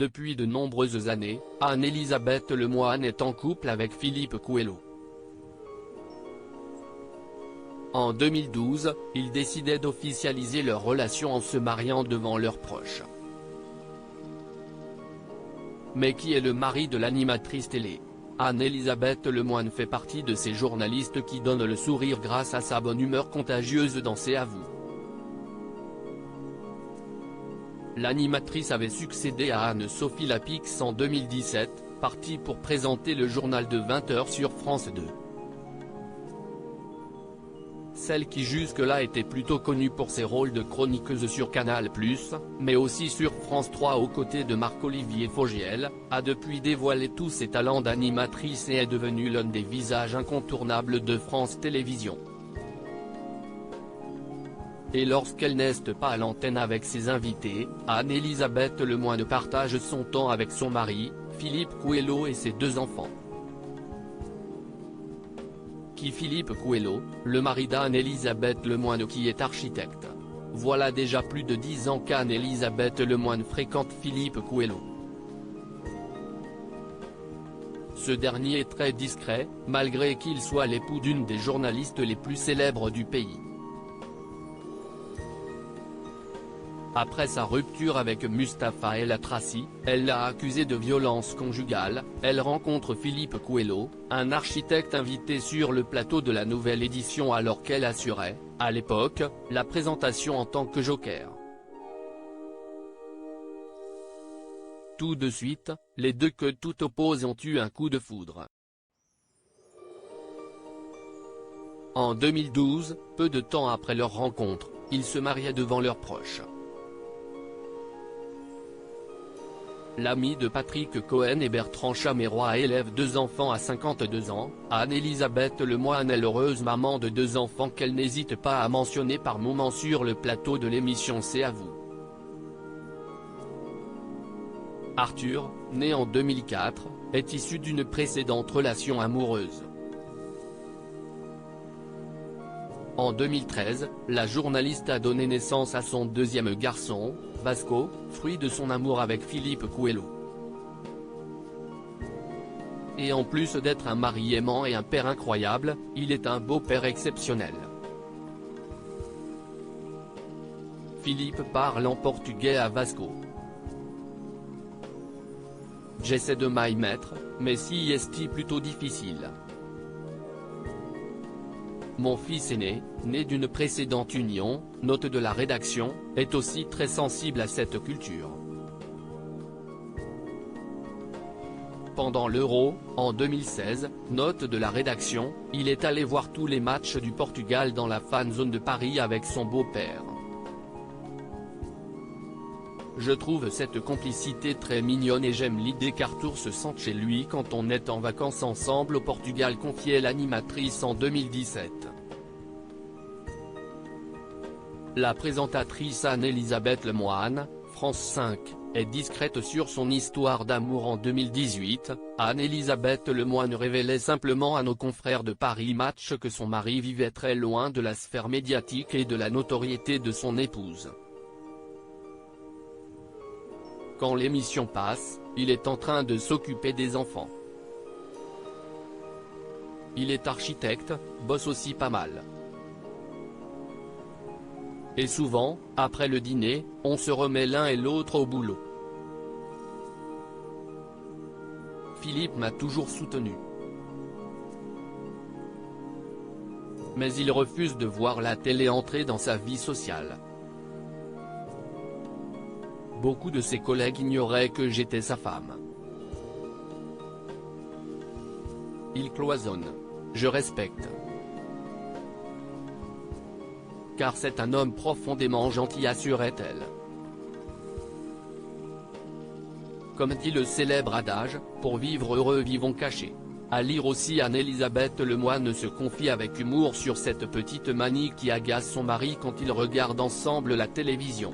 Depuis de nombreuses années, Anne-Elisabeth Lemoine est en couple avec Philippe Coelho. En 2012, ils décidaient d'officialiser leur relation en se mariant devant leurs proches. Mais qui est le mari de l'animatrice télé? Anne-Elisabeth Lemoine fait partie de ces journalistes qui donnent le sourire grâce à sa bonne humeur contagieuse dans C'est à vous. L'animatrice avait succédé à Anne-Sophie Lapix en 2017, partie pour présenter le journal de 20h sur France 2. Celle qui jusque-là était plutôt connue pour ses rôles de chroniqueuse sur Canal+, mais aussi sur France 3 aux côtés de Marc-Olivier Fogiel, a depuis dévoilé tous ses talents d'animatrice et est devenue l'un des visages incontournables de France Télévisions. Et lorsqu'elle n'est pas à l'antenne avec ses invités, Anne-Elisabeth Lemoine partage son temps avec son mari, Philippe Coelho et ses 2 enfants. Philippe Coelho, le mari d'Anne-Elisabeth Lemoine qui est architecte. Voilà déjà plus de 10 ans qu'Anne-Elisabeth Lemoine fréquente Philippe Coelho. Ce dernier est très discret, malgré qu'il soit l'époux d'une des journalistes les plus célèbres du pays. Après sa rupture avec Mustapha El Atrassi, elle l'a accusé de violence conjugale. Elle rencontre Philippe Coelho, un architecte invité sur le plateau de la nouvelle édition alors qu'elle assurait, à l'époque, la présentation en tant que joker. Tout de suite, les deux que tout oppose ont eu un coup de foudre. En 2012, peu de temps après leur rencontre, ils se mariaient devant leurs proches. L'ami de Patrick Cohen et Bertrand Chameroy élève 2 enfants à 52 ans, Anne-Elisabeth Lemoine est l'heureuse maman de 2 enfants qu'elle n'hésite pas à mentionner par moments sur le plateau de l'émission C'est à vous. Arthur, né en 2004, est issu d'une précédente relation amoureuse. En 2013, la journaliste a donné naissance à son 2e garçon, Vasco, fruit de son amour avec Philippe Coelho. Et en plus d'être un mari aimant et un père incroyable, il est un beau-père exceptionnel. Philippe parle en portugais à Vasco. J'essaie de m'y mettre, mais si est plutôt difficile. Mon fils aîné, né d'une précédente union, note de la rédaction, est aussi très sensible à cette culture. Pendant l'Euro, en 2016, note de la rédaction, il est allé voir tous les matchs du Portugal dans la fan zone de Paris avec son beau-père. Je trouve cette complicité très mignonne et j'aime l'idée qu'Arthur se sente chez lui quand on est en vacances ensemble au Portugal, confiait l'animatrice en 2017. La présentatrice Anne-Elisabeth Lemoine, France 5, est discrète sur son histoire d'amour en 2018. Anne-Elisabeth Lemoine révélait simplement à nos confrères de Paris Match que son mari vivait très loin de la sphère médiatique et de la notoriété de son épouse. Quand l'émission passe, il est en train de s'occuper des enfants. Il est architecte, bosse aussi pas mal. Et souvent, après le dîner, on se remet l'un et l'autre au boulot. Philippe m'a toujours soutenu. Mais il refuse de voir la télé entrer dans sa vie sociale. Beaucoup de ses collègues ignoraient que j'étais sa femme. Il cloisonne. Je respecte. Car c'est un homme profondément gentil, assurait-elle. Comme dit le célèbre adage, pour vivre heureux vivons cachés. À lire aussi, Anne-Elisabeth Lemoine se confie avec humour sur cette petite manie qui agace son mari quand ils regardent ensemble la télévision.